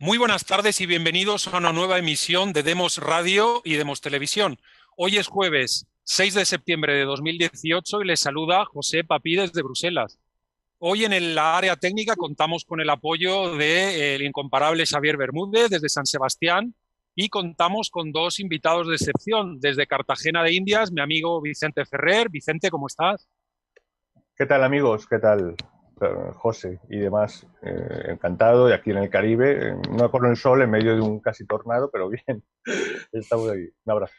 Muy buenas tardes y bienvenidos a una nueva emisión de Demos Radio y Demos Televisión. Hoy es jueves 6 de septiembre de 2018 y les saluda José Papí desde Bruselas. Hoy en la área técnica contamos con el apoyo del incomparable Xavier Bermúdez desde San Sebastián y contamos con dos invitados de excepción. Desde Cartagena de Indias, mi amigo Vicente Ferrer. Vicente, ¿cómo estás? ¿Qué tal, amigos? ¿Qué tal, José y demás? Encantado, y aquí en el Caribe, no con el sol, en medio de un casi tornado, pero bien, estamos aquí. Un abrazo.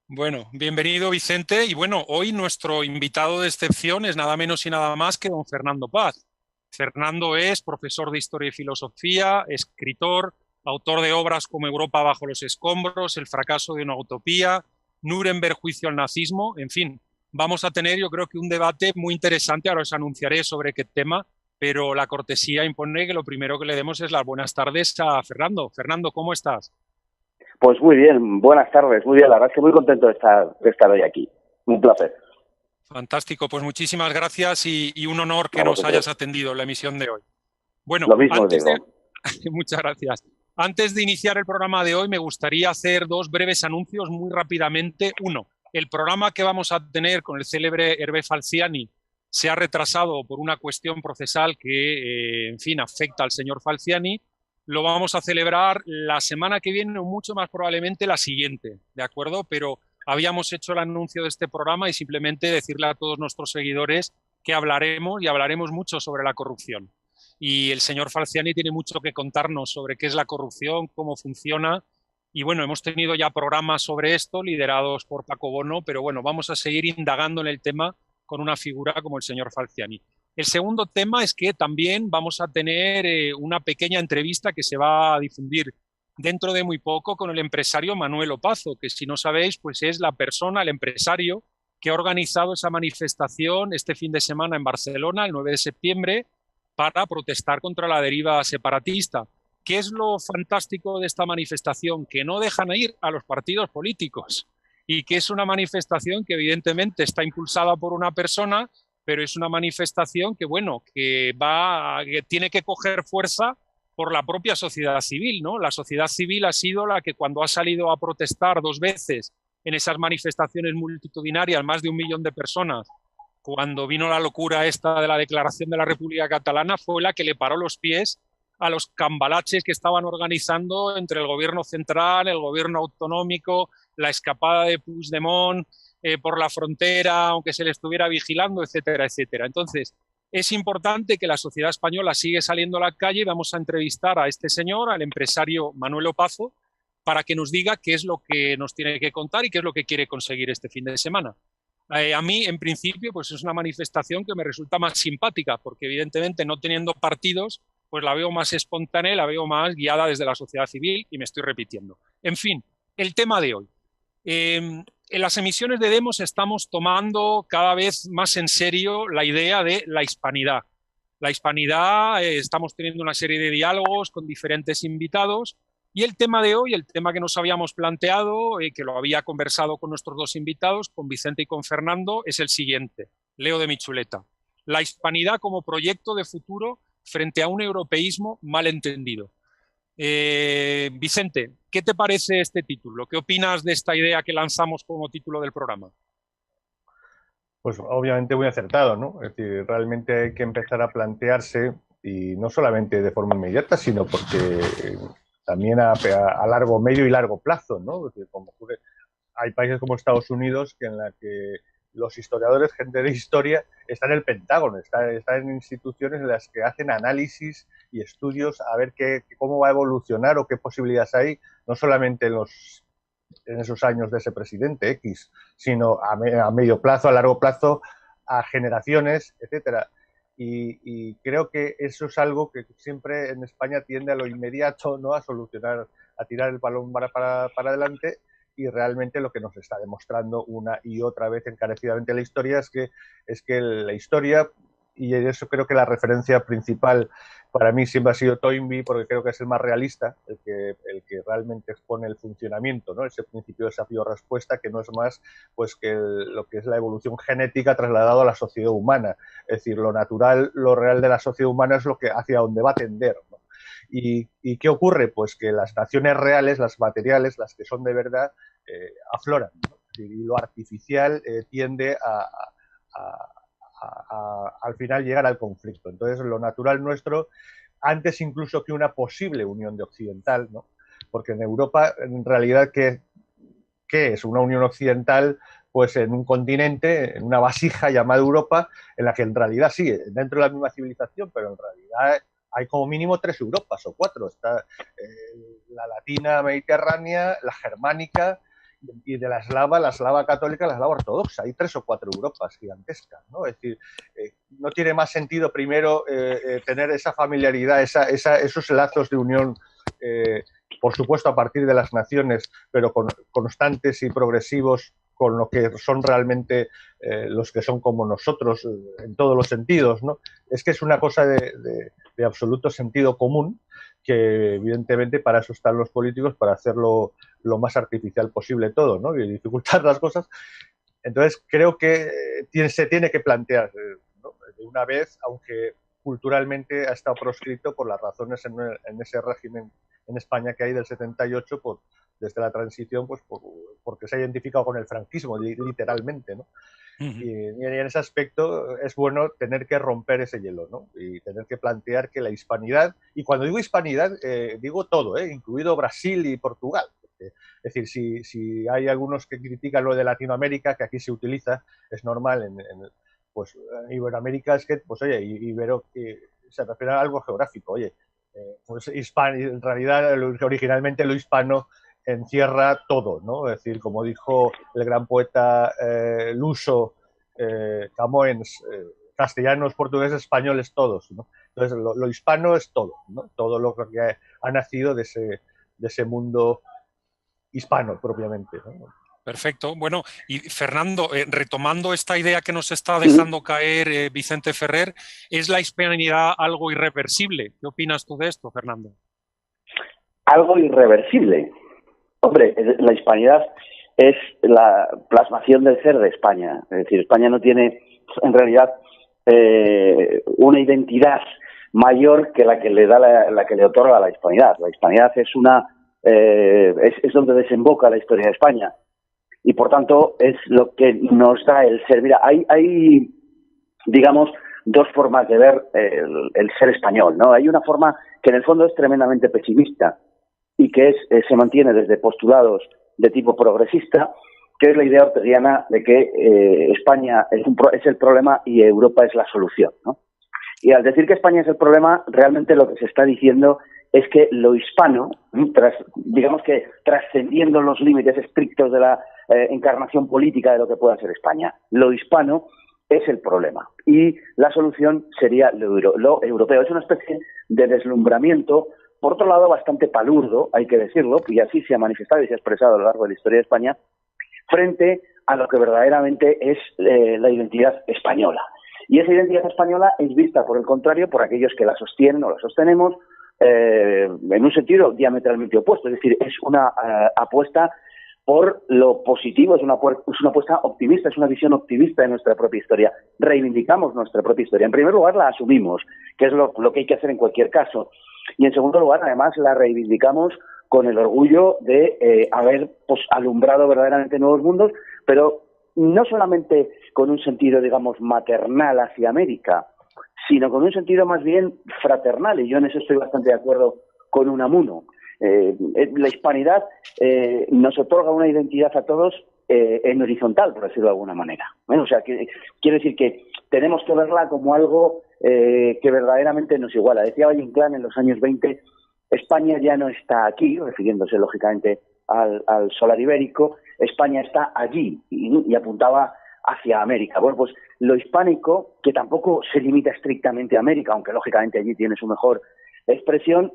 Bueno, bienvenido Vicente. Y bueno, hoy nuestro invitado de excepción es nada menos y nada más que don Fernando Paz. Fernando es profesor de Historia y Filosofía, escritor, autor de obras como Europa bajo los escombros, El fracaso de una utopía, Nuremberg, juicio al nazismo, en fin. Vamos a tener, yo creo que un debate muy interesante, ahora os anunciaré sobre qué tema, pero la cortesía impone que lo primero que le demos es las buenas tardes a Fernando. Fernando, ¿cómo estás? Pues muy bien, buenas tardes, muy bien, la verdad es que muy contento de estar hoy aquí. Un placer. Fantástico, pues muchísimas gracias y un honor que A nos hayas vosotros. atendido en la emisión de hoy. Bueno, Lo mismo digo. muchas gracias. Antes de iniciar el programa de hoy, me gustaría hacer dos breves anuncios muy rápidamente. Uno, el programa que vamos a tener con el célebre Hervé Falciani se ha retrasado por una cuestión procesal que, en fin, afecta al señor Falciani. Lo vamos a celebrar la semana que viene o mucho más probablemente la siguiente, ¿de acuerdo? Pero habíamos hecho el anuncio de este programa y simplemente decirle a todos nuestros seguidores que hablaremos y hablaremos mucho sobre la corrupción. Y el señor Falciani tiene mucho que contarnos sobre qué es la corrupción, cómo funciona. Y bueno, hemos tenido ya programas sobre esto liderados por Paco Bono, pero bueno, vamos a seguir indagando en el tema con una figura como el señor Falciani. El segundo tema es que también vamos a tener una pequeña entrevista que se va a difundir dentro de muy poco con el empresario Manuel Opazo, que si no sabéis, pues es la persona, el empresario que ha organizado esa manifestación este fin de semana en Barcelona, el 9 de septiembre, para protestar contra la deriva separatista. ¿Qué es lo fantástico de esta manifestación? Que no dejan ir a los partidos políticos y que es una manifestación que evidentemente está impulsada por una persona, pero es una manifestación que, bueno, que tiene que coger fuerza por la propia sociedad civil, ¿no? La sociedad civil ha sido la que cuando ha salido a protestar dos veces en esas manifestaciones multitudinarias, más de 1 millón de personas, cuando vino la locura esta de la declaración de la República Catalana, fue la que le paró los pies a los cambalaches que estaban organizando entre el gobierno central, el gobierno autonómico, la escapada de Puigdemont por la frontera, aunque se le estuviera vigilando, etcétera, etcétera. Entonces, es importante que la sociedad española siga saliendo a la calle. Vamos a entrevistar a este señor, al empresario Manuel Opazo, para que nos diga qué es lo que nos tiene que contar y qué es lo que quiere conseguir este fin de semana. A mí, en principio, pues es una manifestación que me resulta más simpática, porque evidentemente no teniendo partidos, pues la veo más espontánea, la veo más guiada desde la sociedad civil y me estoy repitiendo. En fin, el tema de hoy. En las emisiones de Demos estamos tomando cada vez más en serio la idea de la hispanidad. La hispanidad, estamos teniendo una serie de diálogos con diferentes invitados y el tema de hoy, el tema que nos habíamos planteado, que lo había conversado con nuestros dos invitados, con Vicente y con Fernando, es el siguiente. Leo de mi chuleta. La hispanidad como proyecto de futuro frente a un europeísmo mal entendido. Vicente, ¿qué te parece este título? ¿Qué opinas de esta idea que lanzamos como título del programa? Pues obviamente muy acertado, ¿no? Es decir, realmente hay que empezar a plantearse, y no solamente de forma inmediata, sino porque también a largo, medio y largo plazo, ¿no? Es decir, como ocurre, hay países como Estados Unidos que en la que los historiadores, gente de historia, están en el Pentágono, están en instituciones en las que hacen análisis y estudios a ver cómo va a evolucionar o qué posibilidades hay, no solamente en esos años de ese presidente X, sino a medio plazo, a largo plazo, a generaciones, etcétera. Y creo que eso es algo que siempre en España tiende a lo inmediato, ¿no? A solucionar, a tirar el balón para adelante, y realmente lo que nos está demostrando una y otra vez encarecidamente la historia es que la historia, y eso creo que la referencia principal para mí siempre ha sido Toynbee, porque creo que es el más realista, el que realmente expone el funcionamiento, ¿no? Ese principio de desafío-respuesta, que no es más pues que lo que es la evolución genética trasladado a la sociedad humana. Es decir, lo natural, lo real de la sociedad humana es lo que hacia donde va a tender, ¿no? ¿Y qué ocurre? Pues que las naciones reales, las materiales, las que son de verdad, afloran, ¿no? Y lo artificial tiende al final llegar al conflicto. Entonces, lo natural nuestro, antes incluso que una posible unión de occidental, ¿no? Porque en Europa, en realidad, ¿qué es una unión occidental? Pues en un continente, en una vasija llamada Europa, en la que en realidad sí, dentro de la misma civilización, pero en realidad hay como mínimo 3 Europas o 4. Está la latina mediterránea, la germánica, y de la eslava católica, la eslava ortodoxa. Hay 3 o 4 Europas gigantescas, ¿no? Es decir, no tiene más sentido primero tener esa familiaridad, esos lazos de unión, por supuesto a partir de las naciones, pero constantes y progresivos con lo que son realmente los que son como nosotros en todos los sentidos, ¿no? Es que es una cosa de absoluto sentido común, que evidentemente para eso están los políticos, para hacerlo lo más artificial posible todo, ¿no? Y dificultar las cosas. Entonces creo que se tiene que plantear, ¿no? De una vez, aunque culturalmente ha estado proscrito por las razones en ese régimen en España que hay del 78, desde la transición, pues porque se ha identificado con el franquismo, literalmente, ¿no? Y en ese aspecto es bueno tener que romper ese hielo, ¿no? Y tener que plantear que la hispanidad, y cuando digo hispanidad, digo todo, incluido Brasil y Portugal. Es decir, si hay algunos que critican lo de Latinoamérica, que aquí se utiliza, es normal, pues Iberoamérica es que, pues oye, Ibero se refiere a algo geográfico, oye, pues en realidad originalmente lo hispano encierra todo, ¿no? Es decir, como dijo el gran poeta luso Camões, castellanos, portugueses, españoles, todos, ¿no? Entonces, lo hispano es todo, ¿no? Todo lo que ha nacido de ese mundo hispano propiamente, ¿no? Perfecto. Bueno, y Fernando, retomando esta idea que nos está dejando caer Vicente Ferrer, ¿es la hispanidad algo irreversible? ¿Qué opinas tú de esto, Fernando? Algo irreversible. Hombre, la hispanidad es la plasmación del ser de España. Es decir, España no tiene, en realidad, una identidad mayor que la que le da la que le otorga la hispanidad. La hispanidad es es donde desemboca la historia de España. Y por tanto es lo que nos da el ser. Mira, hay digamos, dos formas de ver el ser español, ¿no? Hay una forma que en el fondo es tremendamente pesimista y que se mantiene desde postulados de tipo progresista, que es la idea orteguiana de que España es el problema y Europa es la solución, ¿no? Y al decir que España es el problema, realmente lo que se está diciendo es que lo hispano, digamos que trascendiendo los límites estrictos de la encarnación política de lo que pueda ser España, lo hispano es el problema y la solución sería lo europeo. Es una especie de deslumbramiento, por otro lado bastante palurdo, hay que decirlo, y así se ha manifestado y se ha expresado a lo largo de la historia de España, frente a lo que verdaderamente es la identidad española. Y esa identidad española es vista, por el contrario, por aquellos que la sostienen o la sostenemos en un sentido diametralmente opuesto. Es decir, es una apuesta por lo positivo, es una apuesta optimista, es una visión optimista de nuestra propia historia. Reivindicamos nuestra propia historia. En primer lugar, la asumimos, que es lo que hay que hacer en cualquier caso. Y en segundo lugar, además, la reivindicamos con el orgullo de haber alumbrado verdaderamente nuevos mundos, pero no solamente con un sentido, digamos, maternal hacia América, sino con un sentido más bien fraternal, y yo en eso estoy bastante de acuerdo con Unamuno. La hispanidad nos otorga una identidad a todos en horizontal, por decirlo de alguna manera. O sea, quiero decir que tenemos que verla como algo que verdaderamente nos iguala. Decía Valle Inclán en los años 20, España ya no está aquí, refiriéndose lógicamente al solar ibérico, España está allí, y apuntaba hacia América. Bueno, pues lo hispánico, que tampoco se limita estrictamente a América, aunque lógicamente allí tiene su mejor expresión,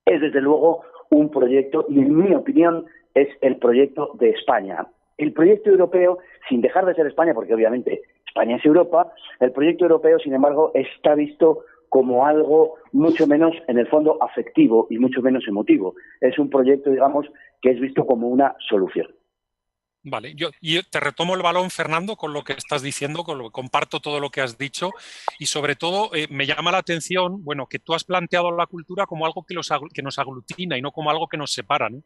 es desde luego un proyecto, y en mi opinión es el proyecto de España. El proyecto europeo, sin dejar de ser España, porque obviamente España es Europa, el proyecto europeo, sin embargo, está visto como algo mucho menos, en el fondo, afectivo y mucho menos emotivo. Es un proyecto, digamos, que es visto como una solución. Vale, yo te retomo el balón, Fernando, con lo que estás diciendo, comparto todo lo que has dicho y sobre todo me llama la atención, bueno, que tú has planteado la cultura como algo que nos aglutina y no como algo que nos separa, ¿no?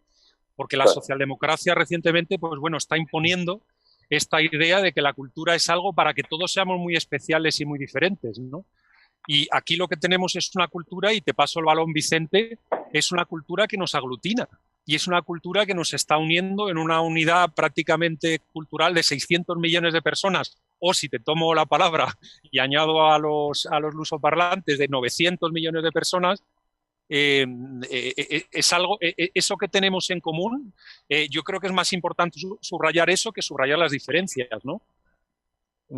Porque la Claro. socialdemocracia recientemente, pues bueno, está imponiendo esta idea de que la cultura es algo para que todos seamos muy especiales y muy diferentes, ¿no? Y aquí lo que tenemos es una cultura, y te paso el balón, Vicente, es una cultura que nos aglutina y es una cultura que nos está uniendo en una unidad prácticamente cultural de 600 millones de personas, o si te tomo la palabra y añado a los lusoparlantes de 900 millones de personas, es algo, eso que tenemos en común, yo creo que es más importante subrayar eso que subrayar las diferencias, ¿no?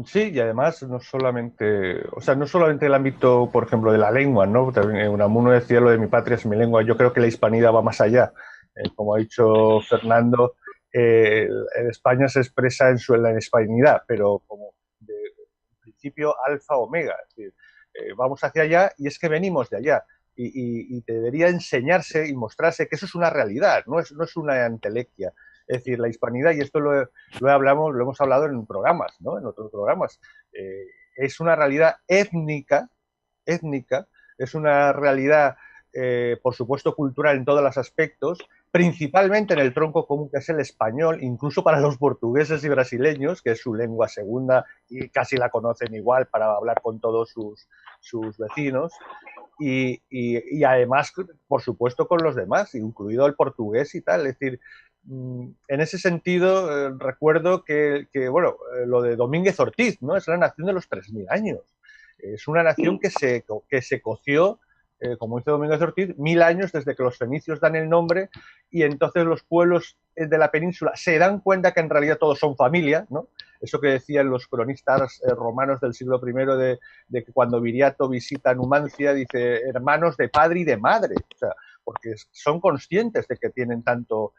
Sí, y además no solamente, o sea, no solamente el ámbito, por ejemplo, de la lengua, ¿no? También Unamuno decía lo de mi patria es mi lengua. Yo creo que la hispanidad va más allá. Como ha dicho Fernando, España se expresa en la hispanidad, pero como de principio alfa omega. Es decir, vamos hacia allá y es que venimos de allá. Y debería enseñarse y mostrarse que eso es una realidad, no es una entelequia. Es decir, la hispanidad, y esto lo hemos hablado en programas, ¿no? En otros programas, es una realidad étnica, es una realidad, por supuesto, cultural en todos los aspectos, principalmente en el tronco común que es el español, incluso para los portugueses y brasileños, que es su lengua segunda y casi la conocen igual para hablar con todos sus vecinos. Y además, por supuesto, con los demás, incluido el portugués y tal. Es decir, en ese sentido, recuerdo bueno, lo de Domínguez Ortiz, ¿no? Es la nación de los 3000 años. Es una nación que se coció, como dice Domínguez Ortiz, 1000 años desde que los fenicios dan el nombre, y entonces los pueblos de la península se dan cuenta que en realidad todos son familia, ¿no? Eso que decían los cronistas romanos del siglo I de que cuando Viriato visita Numancia dice hermanos de padre y de madre, o sea, porque son conscientes de que tienen tanto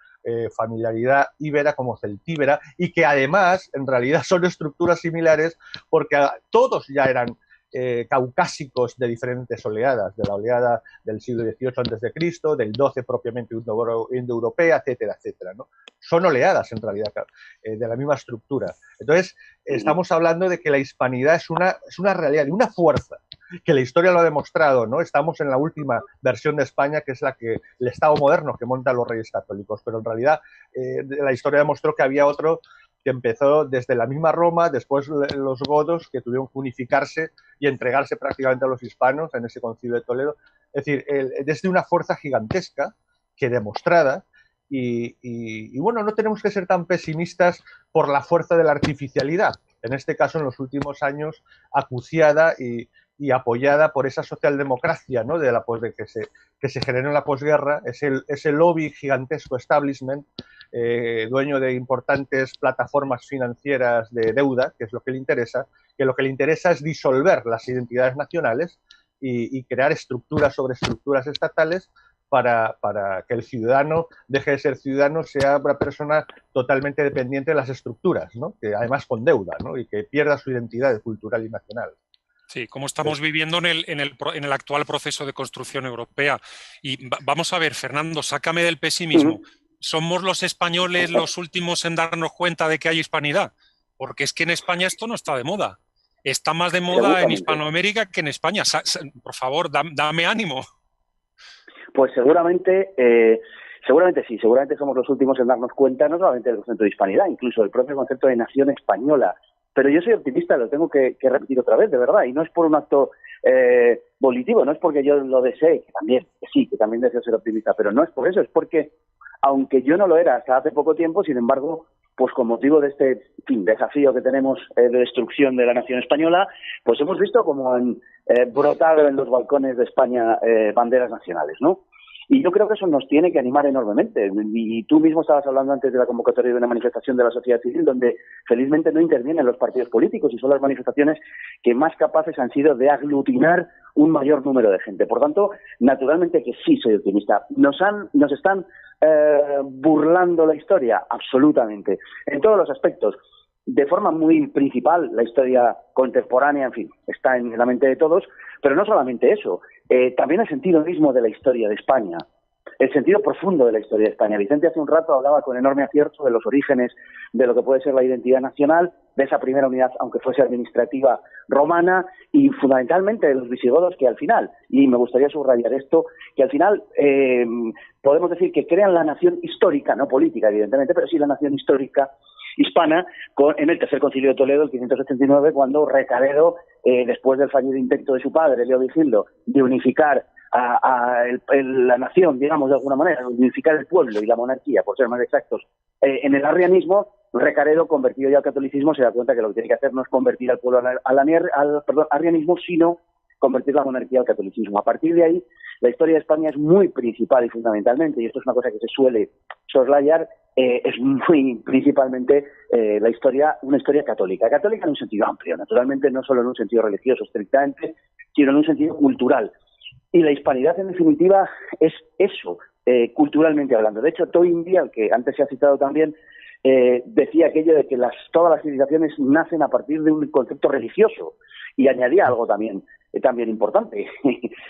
familiaridad íbera como celtíbera, y que además en realidad son estructuras similares porque todos ya eran caucásicos de diferentes oleadas, de la oleada del siglo XVIII a.C., del XII propiamente indoeuropea, etcétera, etcétera, ¿no? Son oleadas en realidad de la misma estructura. Entonces, estamos hablando de que la hispanidad es una realidad y una fuerza que la historia lo ha demostrado, ¿no? Estamos en la última versión de España, que es el Estado moderno que montan los reyes católicos, pero en realidad la historia demostró que había otro que empezó desde la misma Roma, después los godos, que tuvieron que unificarse y entregarse prácticamente a los hispanos en ese concilio de Toledo. Es decir, desde una fuerza gigantesca que demostrada, y bueno, no tenemos que ser tan pesimistas por la fuerza de la artificialidad, en este caso en los últimos años acuciada y apoyada por esa socialdemocracia, ¿no? de que se generó en la posguerra, ese lobby gigantesco establishment, dueño de importantes plataformas financieras de deuda, que es lo que le interesa, que lo que le interesa es disolver las identidades nacionales y crear estructuras sobre estructuras estatales para que el ciudadano deje de ser ciudadano, sea una persona totalmente dependiente de las estructuras, ¿no? Que además con deuda, ¿no? Y que pierda su identidad cultural y nacional. Sí, como estamos viviendo en el actual proceso de construcción europea. Y vamos a ver, Fernando, sácame del pesimismo. ¿Somos los españoles los últimos en darnos cuenta de que hay hispanidad? Porque es que en España esto no está de moda. Está más de moda en Hispanoamérica que en España. Por favor, dame ánimo. Pues seguramente sí, seguramente somos los últimos en darnos cuenta, no solamente del concepto de hispanidad, incluso del propio concepto de nación española. Pero yo soy optimista, lo tengo que repetir otra vez, de verdad, y no es por un acto volitivo, no es porque yo lo desee, que también deseo ser optimista, pero no es por eso, es porque, aunque yo no lo era hasta hace poco tiempo, sin embargo, pues con motivo de este desafío que tenemos de destrucción de la nación española, pues hemos visto como han brotado en los balcones de España banderas nacionales, ¿no? Y yo creo que eso nos tiene que animar enormemente. Y tú mismo estabas hablando antes de la convocatoria de una manifestación de la sociedad civil, donde felizmente no intervienen los partidos políticos y son las manifestaciones que más capaces han sido de aglutinar un mayor número de gente. Por tanto, naturalmente que sí soy optimista. Nos están burlando la historia, absolutamente, en todos los aspectos. De forma muy principal, la historia contemporánea, en fin, está en la mente de todos, pero no solamente eso, también el sentido mismo de la historia de España. el sentido profundo de la historia de España. Vicente hace un rato hablaba con enorme acierto de los orígenes de lo que puede ser la identidad nacional, de esa primera unidad, aunque fuese administrativa, romana, y fundamentalmente de los visigodos, que al final, y me gustaría subrayar esto, que al final podemos decir que crean la nación histórica, no política evidentemente, pero sí la nación histórica hispana en el Tercer Concilio de Toledo, el 579, cuando Recaredo, después del fallido intento de su padre, Leo Vigildo, de unificar la nación, digamos, de alguna manera, unificar el pueblo y la monarquía, por ser más exactos, en el arrianismo, Recaredo, convertido ya al catolicismo, se da cuenta que lo que tiene que hacer no es convertir al pueblo al arrianismo, sino convertir la monarquía al catolicismo. A partir de ahí, la historia de España es muy principal y fundamentalmente, y esto es una cosa que se suele soslayar, es muy principalmente una historia católica. Católica en un sentido amplio, naturalmente, no solo en un sentido religioso estrictamente, sino en un sentido cultural. Y la hispanidad, en definitiva, es eso, culturalmente hablando. De hecho, Toynbee, al que antes se ha citado también, decía aquello de que todas las civilizaciones nacen a partir de un concepto religioso, y añadía algo también importante,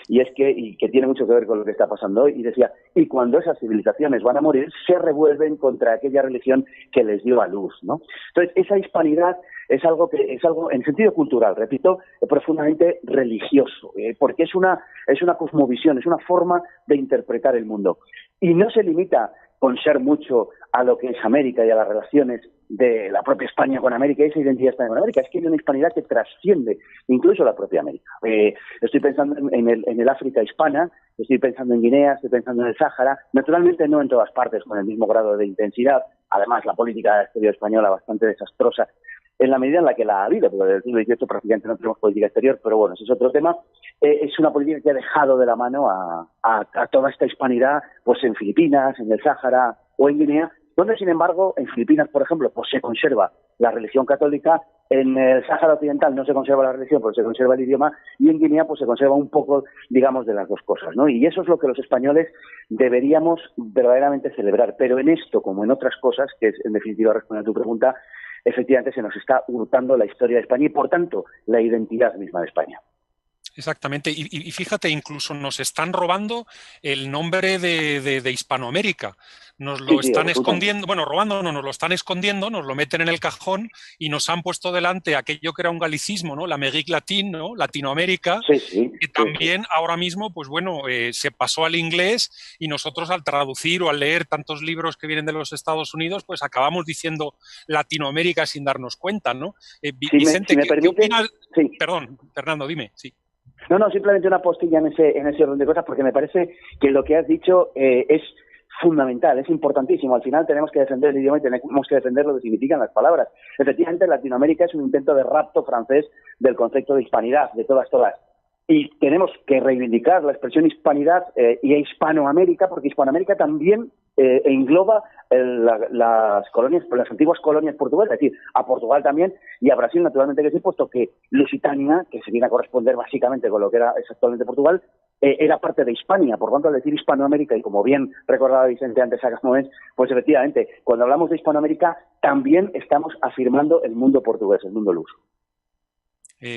y es que tiene mucho que ver con lo que está pasando hoy, y decía, y cuando esas civilizaciones van a morir, se revuelven contra aquella religión que les dio a luz, ¿no? Entonces, esa hispanidad es algo en sentido cultural, repito, profundamente religioso, porque es una cosmovisión, es una forma de interpretar el mundo. Y no se limita con ser mucho a lo que es América y a las relaciones de la propia España con América y esa identidad española con América. Es que hay una hispanidad que trasciende incluso la propia América. Estoy pensando en el África hispana, estoy pensando en Guinea, estoy pensando en el Sáhara, naturalmente no en todas partes con el mismo grado de intensidad. Además, la política exterior española bastante desastrosa en la medida en la que la ha habido, porque desde el siglo XVIII prácticamente no tenemos política exterior, pero bueno, ese es otro tema. Es una política que ha dejado de la mano a toda esta hispanidad, pues en Filipinas, en el Sáhara o en Guinea, donde, sin embargo, en Filipinas, por ejemplo, pues se conserva la religión católica, en el Sáhara Occidental no se conserva la religión, pero se conserva el idioma, y en Guinea pues se conserva un poco, digamos, de las dos cosas, ¿no? Y eso es lo que los españoles deberíamos verdaderamente celebrar. Pero en esto, como en otras cosas, que es, en definitiva, responder a tu pregunta, efectivamente se nos está hurtando la historia de España y, por tanto, la identidad misma de España. Exactamente, y fíjate, incluso nos están robando el nombre de Hispanoamérica. Nos lo están escondiendo, bueno, robando no, nos lo están escondiendo, nos lo meten en el cajón y nos han puesto delante aquello que era un galicismo, ¿no? La Amérique Latina, ¿no? Latinoamérica, que también ahora mismo, pues bueno, se pasó al inglés y nosotros al traducir o al leer tantos libros que vienen de los Estados Unidos, pues acabamos diciendo Latinoamérica sin darnos cuenta, ¿no? Vicente, ¿qué opinas? Sí. Perdón, Fernando, dime, sí. No, simplemente una postilla en ese orden de cosas, porque me parece que lo que has dicho es fundamental, es importantísimo. Al final tenemos que defender el idioma y tenemos que defender lo que significan las palabras. Efectivamente, Latinoamérica es un intento de rapto francés del concepto de hispanidad, de todas. Y tenemos que reivindicar la expresión hispanidad y Hispanoamérica, porque Hispanoamérica también engloba las antiguas colonias portuguesas, es decir, a Portugal también y a Brasil, naturalmente, que sí, puesto que Lusitania, que se viene a corresponder básicamente con lo que era actualmente Portugal, era parte de Hispania. Por tanto, al decir Hispanoamérica, y como bien recordaba Vicente antes a Gasmoens, pues efectivamente, cuando hablamos de Hispanoamérica, también estamos afirmando el mundo portugués, el mundo luso.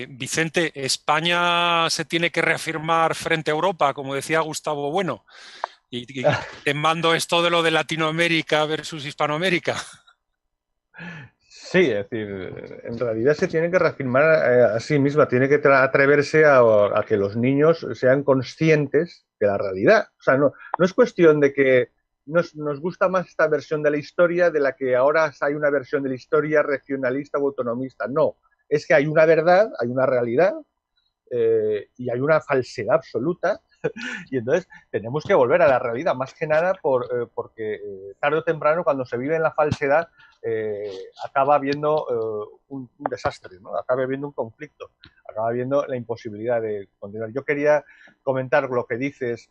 Vicente, España se tiene que reafirmar frente a Europa, como decía Gustavo Bueno, y te mando esto de lo de Latinoamérica versus Hispanoamérica. Sí, es decir, en realidad se tiene que reafirmar a sí misma, tiene que atreverse a que los niños sean conscientes de la realidad. O sea, no es cuestión de que nos gusta más esta versión de la historia de la que ahora hay una versión de la historia regionalista o autonomista. No, es que hay una verdad, hay una realidad y hay una falsedad absoluta y entonces tenemos que volver a la realidad, más que nada porque tarde o temprano cuando se vive en la falsedad acaba habiendo un desastre, ¿no? Acaba habiendo un conflicto, acaba habiendo la imposibilidad de continuar. Yo quería comentar lo que dices.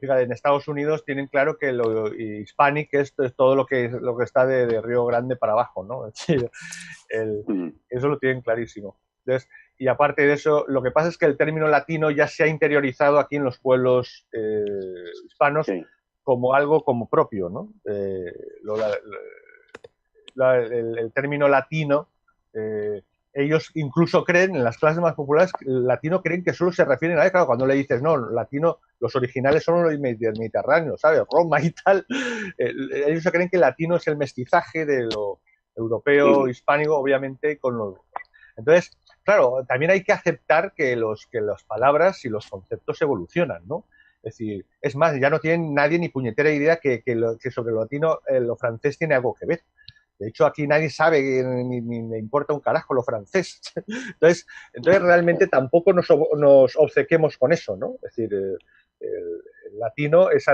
Fíjate, en Estados Unidos tienen claro que lo hispanic es todo lo que está de Río Grande para abajo, ¿no? Es decir, eso lo tienen clarísimo. Entonces, y aparte de eso, lo que pasa es que el término latino ya se ha interiorizado aquí en los pueblos hispanos como algo como propio, ¿no? El término latino ellos incluso creen, en las clases más populares, latino creen que solo se refieren a él. Claro, cuando le dices, no, latino, los originales son los mediterráneos, ¿sabes? Roma y tal. Ellos creen que el latino es el mestizaje de lo europeo, hispánico, obviamente, con los... Entonces, claro, también hay que aceptar que las palabras y los conceptos evolucionan, ¿no? Es decir, es más, ya no tienen nadie ni puñetera idea que sobre lo latino, lo francés tiene algo que ver. De hecho, aquí nadie sabe, ni le importa un carajo lo francés. Entonces realmente tampoco nos obcequemos con eso, ¿no? Es decir, el latino es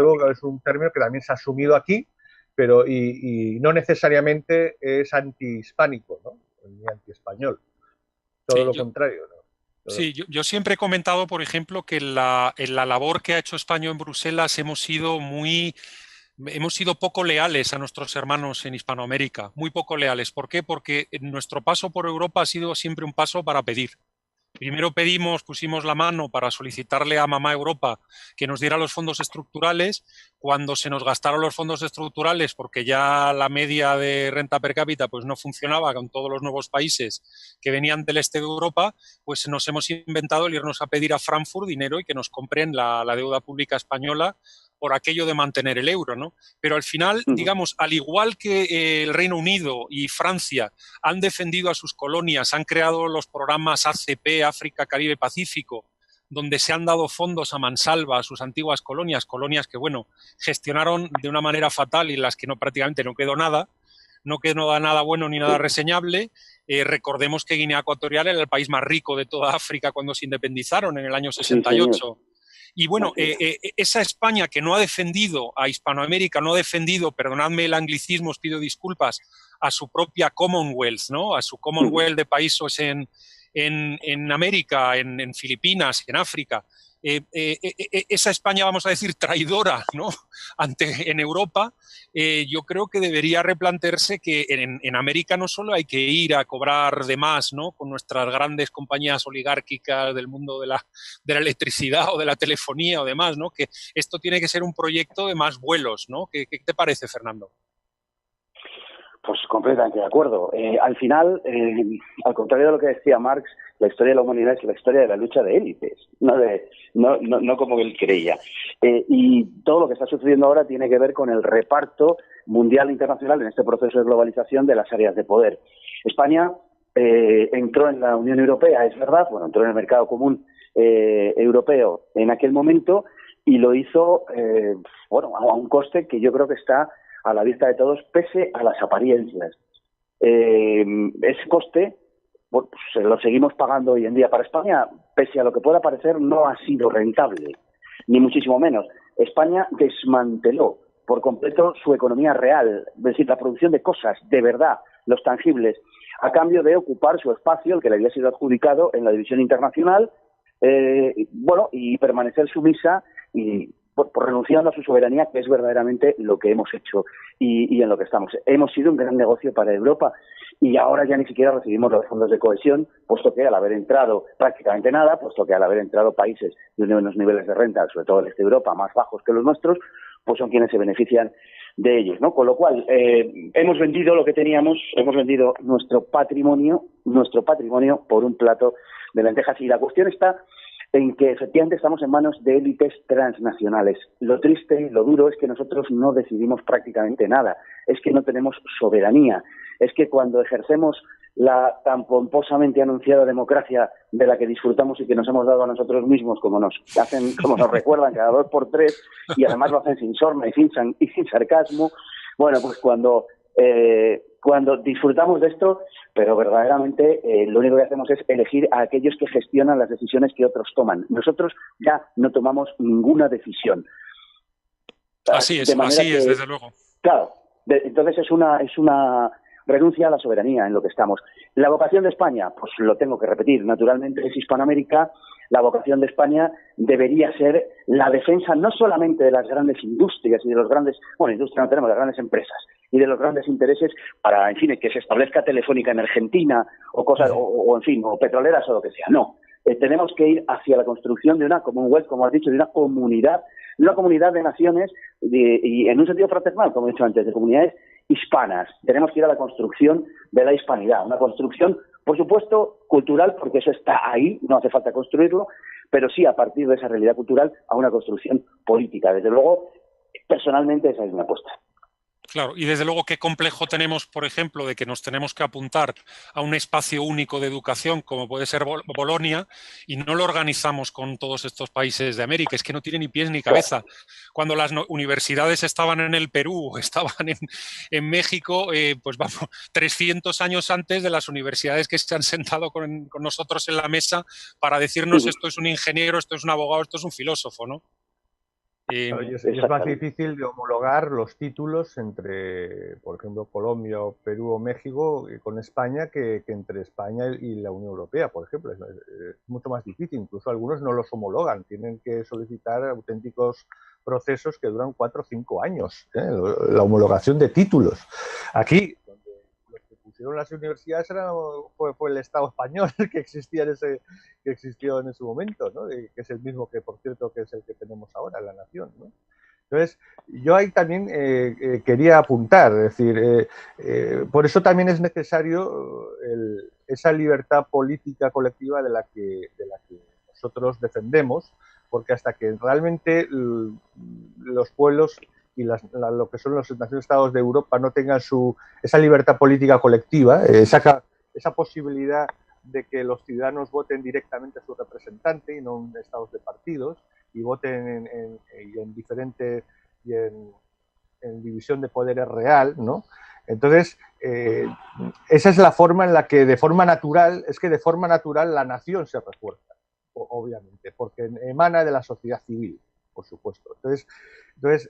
un término que también se ha asumido aquí, pero y no necesariamente es antihispánico, ¿no? Ni antiespañol. Todo lo contrario, ¿no? Sí, yo siempre he comentado, por ejemplo, que en la labor que ha hecho España en Bruselas hemos sido poco leales a nuestros hermanos en Hispanoamérica, muy poco leales. ¿Por qué? Porque nuestro paso por Europa ha sido siempre un paso para pedir. Primero pusimos la mano para solicitarle a Mamá Europa que nos diera los fondos estructurales. Cuando se nos gastaron los fondos estructurales, porque ya la media de renta per cápita pues no funcionaba con todos los nuevos países que venían del este de Europa, pues nos hemos inventado el irnos a pedir a Frankfurt dinero y que nos compren la deuda pública española por aquello de mantener el euro, ¿no? Pero al final, digamos, al igual que el Reino Unido y Francia han defendido a sus colonias, han creado los programas ACP, África, Caribe, Pacífico, donde se han dado fondos a mansalva a sus antiguas colonias que, bueno, gestionaron de una manera fatal y en las que prácticamente no quedó nada bueno ni nada reseñable. Recordemos que Guinea Ecuatorial era el país más rico de toda África cuando se independizaron en el año 68. Sí, y bueno, esa España que no ha defendido a Hispanoamérica, no ha defendido, perdonadme el anglicismo, os pido disculpas, a su propia Commonwealth, ¿no? A su Commonwealth de países en América, en Filipinas, en África. Esa España, vamos a decir, traidora, ¿no? En Europa, yo creo que debería replantearse que en América no solo hay que ir a cobrar de más, ¿no? Con nuestras grandes compañías oligárquicas del mundo de la electricidad o de la telefonía o demás, ¿no? Que esto tiene que ser un proyecto de más vuelos, ¿no? ¿Qué te parece, Fernando? Pues completamente de acuerdo. Al final, al contrario de lo que decía Marx, la historia de la humanidad es la historia de la lucha de élites, no como él creía. Y todo lo que está sucediendo ahora tiene que ver con el reparto mundial e internacional en este proceso de globalización de las áreas de poder. España entró en la Unión Europea, es verdad, entró en el mercado común europeo en aquel momento y lo hizo, a un coste que yo creo que está a la vista de todos, pese a las apariencias. Ese coste pues lo seguimos pagando hoy en día. Para España, pese a lo que pueda parecer, no ha sido rentable, ni muchísimo menos. España desmanteló por completo su economía real, es decir, la producción de cosas, de verdad, los tangibles, a cambio de ocupar su espacio, el que le había sido adjudicado en la división internacional, y permanecer sumisa y por renunciando a su soberanía, que es verdaderamente lo que hemos hecho y en lo que estamos. Hemos sido un gran negocio para Europa y ahora ya ni siquiera recibimos los fondos de cohesión, puesto que al haber entrado prácticamente nada, puesto que al haber entrado países de unos niveles de renta, sobre todo el este de Europa, más bajos que los nuestros, pues son quienes se benefician de ellos, ¿no? Con lo cual, hemos vendido lo que teníamos, hemos vendido nuestro patrimonio por un plato de lentejas. Y la cuestión está en que efectivamente estamos en manos de élites transnacionales. Lo triste y lo duro es que nosotros no decidimos prácticamente nada, es que no tenemos soberanía, es que cuando ejercemos la tan pomposamente anunciada democracia de la que disfrutamos y que nos hemos dado a nosotros mismos, como nos recuerdan cada 2 por 3, y además lo hacen sin sorna y sin sarcasmo, pues cuando disfrutamos de esto, pero verdaderamente lo único que hacemos es elegir a aquellos que gestionan las decisiones que otros toman. Nosotros ya no tomamos ninguna decisión. Así es, desde luego. Claro, entonces es una renuncia a la soberanía en lo que estamos. La vocación de España, pues lo tengo que repetir, naturalmente es Hispanoamérica. La vocación de España debería ser la defensa no solamente de las grandes industrias y de los grandes, industria no tenemos, de las grandes empresas y de los grandes intereses para, en fin, que se establezca Telefónica en Argentina o cosas, o petroleras o lo que sea. No, tenemos que ir hacia la construcción de una Commonwealth, como has dicho, de una comunidad de naciones y en un sentido fraternal, como he dicho antes, de comunidades hispanas. Tenemos que ir a la construcción de la hispanidad, una construcción, por supuesto, cultural, porque eso está ahí, no hace falta construirlo, pero sí a partir de esa realidad cultural a una construcción política. Desde luego, personalmente esa es mi apuesta. Claro, y desde luego qué complejo tenemos, por ejemplo, de que nos tenemos que apuntar a un espacio único de educación como puede ser Bolonia y no lo organizamos con todos estos países de América. Es que no tiene ni pies ni cabeza. Cuando las universidades estaban en el Perú, estaban en México, pues vamos, 300 años antes de las universidades que se han sentado con nosotros en la mesa para decirnos esto es un ingeniero, esto es un abogado, esto es un filósofo, ¿no? Y es más difícil de homologar los títulos entre, por ejemplo, Colombia, Perú o México con España que entre España y la Unión Europea, por ejemplo. Es mucho más difícil. Incluso algunos no los homologan. Tienen que solicitar auténticos procesos que duran 4 o 5 años, la homologación de títulos. Aquí, donde los que pusieron las universidades fue el Estado español que existió en ese momento, ¿no? Que es el mismo que, por cierto, que es el que tenemos ahora en la nación, ¿no? Entonces, yo ahí también quería apuntar, es decir, por eso también es necesario esa libertad política colectiva de la que nosotros defendemos, porque hasta que realmente los pueblos y lo que son los naciones-estados de Europa no tengan esa libertad política colectiva, esa posibilidad de que los ciudadanos voten directamente a su representante y no en estados de partidos, y voten en diferente y en división de poderes real, ¿no? Entonces, esa es la forma en la que de forma natural la nación se refuerza, obviamente, porque emana de la sociedad civil, por supuesto. Entonces,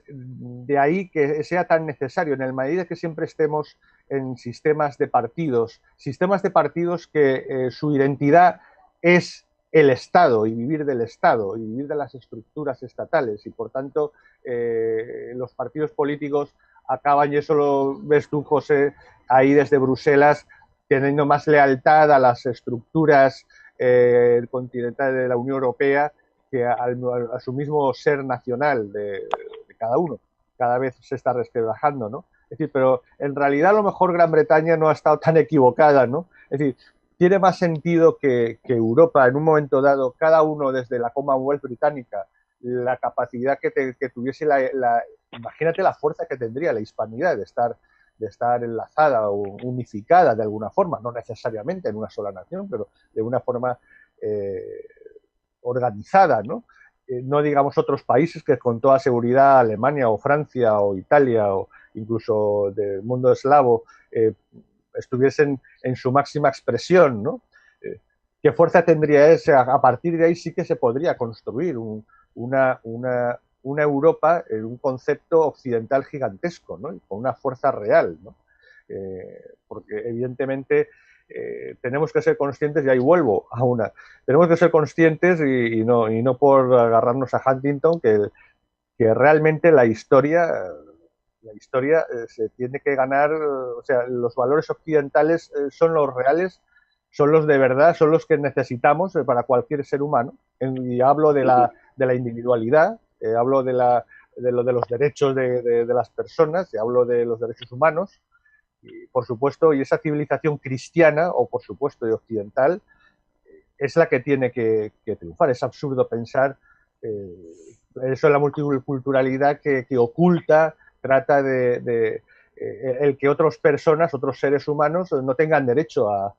de ahí que sea tan necesario, en la medida que siempre estemos en sistemas de partidos que su identidad es el Estado y vivir del Estado y vivir de las estructuras estatales, y por tanto los partidos políticos acaban, y eso lo ves tú, José, ahí desde Bruselas, teniendo más lealtad a las estructuras continentales de la Unión Europea que a su mismo ser nacional de cada uno. Cada vez se está resquebrajando, ¿no? Es decir, pero en realidad a lo mejor Gran Bretaña no ha estado tan equivocada, ¿no? Es decir, tiene más sentido que Europa, en un momento dado, cada uno desde la Commonwealth británica, la capacidad que tuviese imagínate la fuerza que tendría la hispanidad de estar enlazada o unificada de alguna forma, no necesariamente en una sola nación, pero de una forma organizada, ¿no? No digamos otros países que con toda seguridad Alemania o Francia o Italia o incluso del mundo eslavo estuviesen en su máxima expresión, ¿no? ¿Qué fuerza tendría ese? A partir de ahí sí que se podría construir una Europa en un concepto occidental gigantesco, ¿no? Y con una fuerza real, ¿no? Porque evidentemente tenemos que ser conscientes, y ahí vuelvo tenemos que ser conscientes y no por agarrarnos a Huntington, que realmente la historia se tiene que ganar, o sea, los valores occidentales son los reales, son los de verdad, son los que necesitamos para cualquier ser humano, y hablo de la individualidad, hablo de los derechos de las personas, y hablo de los derechos humanos, y, por supuesto, y esa civilización cristiana, o por supuesto de occidental, es la que tiene que triunfar. Es absurdo pensar eso es la multiculturalidad que oculta, trata de el que otras personas, otros seres humanos no tengan derecho a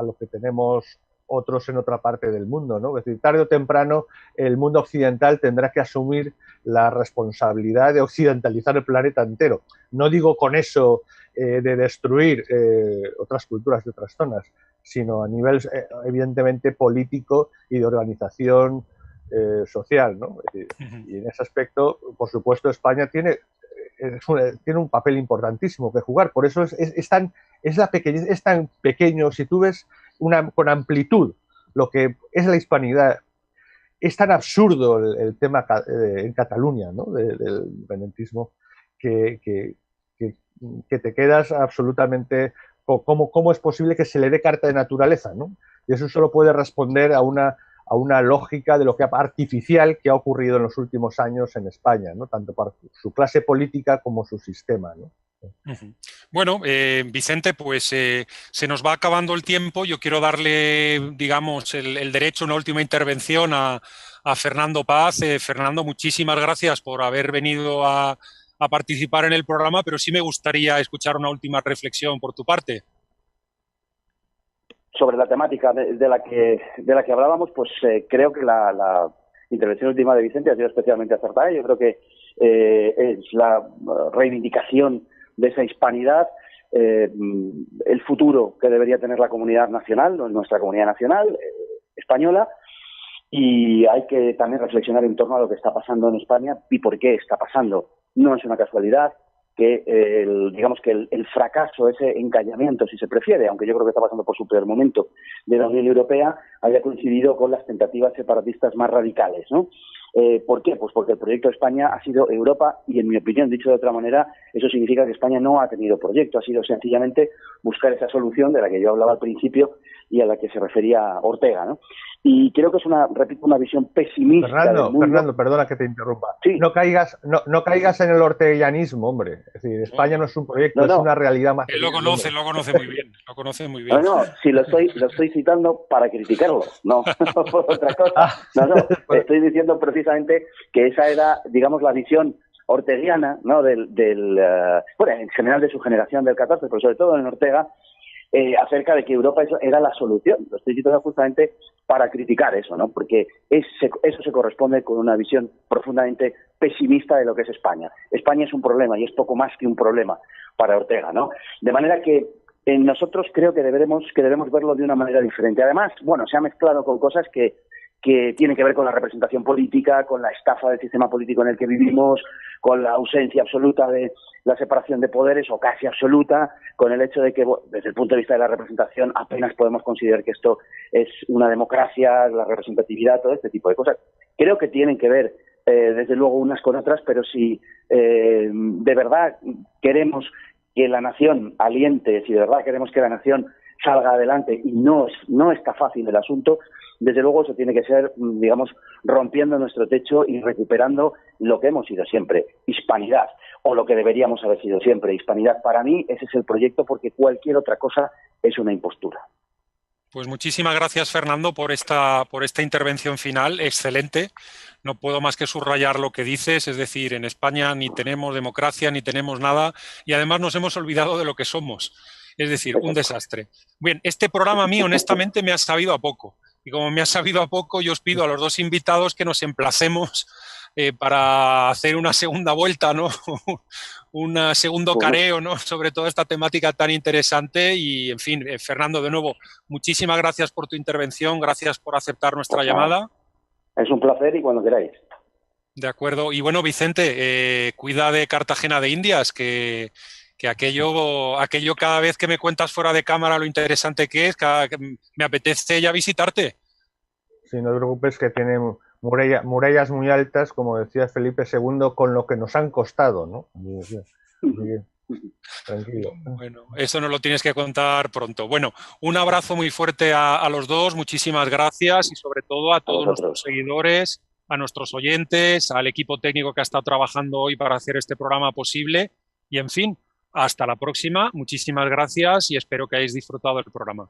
lo que tenemos otros en otra parte del mundo, ¿no? Es decir, tarde o temprano el mundo occidental tendrá que asumir la responsabilidad de occidentalizar el planeta entero. No digo con eso de destruir otras culturas de otras zonas, sino a nivel evidentemente político y de organización social, ¿no? Es decir, y en ese aspecto, por supuesto, España tiene un papel importantísimo que jugar. Por eso es tan pequeño. Si tú ves con amplitud lo que es la hispanidad, es tan absurdo el tema en Cataluña, ¿no? Del independentismo, que te quedas absolutamente ¿cómo es posible que se le dé carta de naturaleza, ¿no? Y eso solo puede responder a una lógica de lo que artificial que ha ocurrido en los últimos años en España, ¿no? Tanto por su clase política como su sistema, ¿no? Bueno, Vicente, pues se nos va acabando el tiempo. Yo quiero darle, digamos, el derecho a una última intervención a Fernando Paz. Fernando, muchísimas gracias por haber venido a participar en el programa, pero sí me gustaría escuchar una última reflexión por tu parte. Sobre la temática de la que hablábamos, pues creo que la intervención última de Vicente ha sido especialmente acertada. Yo creo que es la reivindicación de esa hispanidad, el futuro que debería tener la comunidad nacional, nuestra comunidad nacional española, y hay que también reflexionar en torno a lo que está pasando en España y por qué está pasando. No es una casualidad que digamos que el fracaso, ese encallamiento, si se prefiere, aunque yo creo que está pasando por su peor momento, de la Unión Europea, haya coincidido con las tentativas separatistas más radicales, ¿no? ¿Por qué? Pues porque el proyecto de España ha sido Europa y, en mi opinión, dicho de otra manera, eso significa que España no ha tenido proyecto, ha sido sencillamente buscar esa solución de la que yo hablaba al principio y a la que se refería Ortega, ¿no? Y creo que es repito, una visión pesimista del mundo. Fernando, perdona que te interrumpa. Sí. No caigas en el orteguianismo, hombre. Es decir, España no es un proyecto, es una realidad más. Él lo conoce muy bien, lo conoce muy bien. No, si lo estoy citando para criticarlo, no por otra cosa. No, estoy diciendo precisamente que esa era, digamos, la visión orteguiana, ¿no? Bueno, en general de su generación del 14, pero sobre todo en Ortega, acerca de que Europa era la solución. Lo estoy citando justamente para criticar eso, ¿no? Porque eso se corresponde con una visión profundamente pesimista de lo que es España. España es un problema y es poco más que un problema para Ortega, ¿no? De manera que nosotros creo que debemos verlo de una manera diferente. Además, bueno, se ha mezclado con cosas que tienen que ver con la representación política, con la estafa del sistema político en el que vivimos, con la ausencia absoluta de la separación de poderes, o casi absoluta, con el hecho de que, desde el punto de vista de la representación, apenas podemos considerar que esto es una democracia, la representatividad, todo este tipo de cosas. Creo que tienen que ver, desde luego, unas con otras, pero si de verdad queremos que la nación aliente, si de verdad queremos que la nación salga adelante, y no está fácil el asunto, desde luego eso tiene que ser, digamos, rompiendo nuestro techo y recuperando lo que hemos sido siempre, hispanidad, o lo que deberíamos haber sido siempre, hispanidad. Para mí ese es el proyecto, porque cualquier otra cosa es una impostura. Pues muchísimas gracias, Fernando, por esta intervención final, excelente. No puedo más que subrayar lo que dices, es decir, en España ni tenemos democracia, ni tenemos nada, y además nos hemos olvidado de lo que somos, es decir, un desastre. Bien, este programa a mí, honestamente, me ha sabido a poco, y como me ha sabido a poco, yo os pido a los dos invitados que nos emplacemos para hacer una segunda vuelta, ¿no? Un segundo careo, ¿no? Sobre toda esta temática tan interesante. Y, en fin, Fernando, de nuevo, muchísimas gracias por tu intervención, gracias por aceptar nuestra llamada. Es un placer, y cuando queráis. De acuerdo. Y bueno, Vicente, cuida de Cartagena de Indias, que aquello cada vez que me cuentas fuera de cámara lo interesante que es, me apetece ya visitarte. Sí, no te preocupes, que tiene murallas muy altas, como decía Felipe II, con lo que nos han costado, ¿no? Tranquilo. Bueno, eso nos lo tienes que contar pronto. Bueno, un abrazo muy fuerte a los dos, muchísimas gracias, y sobre todo a todos nuestros seguidores, a nuestros oyentes, al equipo técnico que ha estado trabajando hoy para hacer este programa posible. Y, en fin, hasta la próxima. Muchísimas gracias y espero que hayáis disfrutado del programa.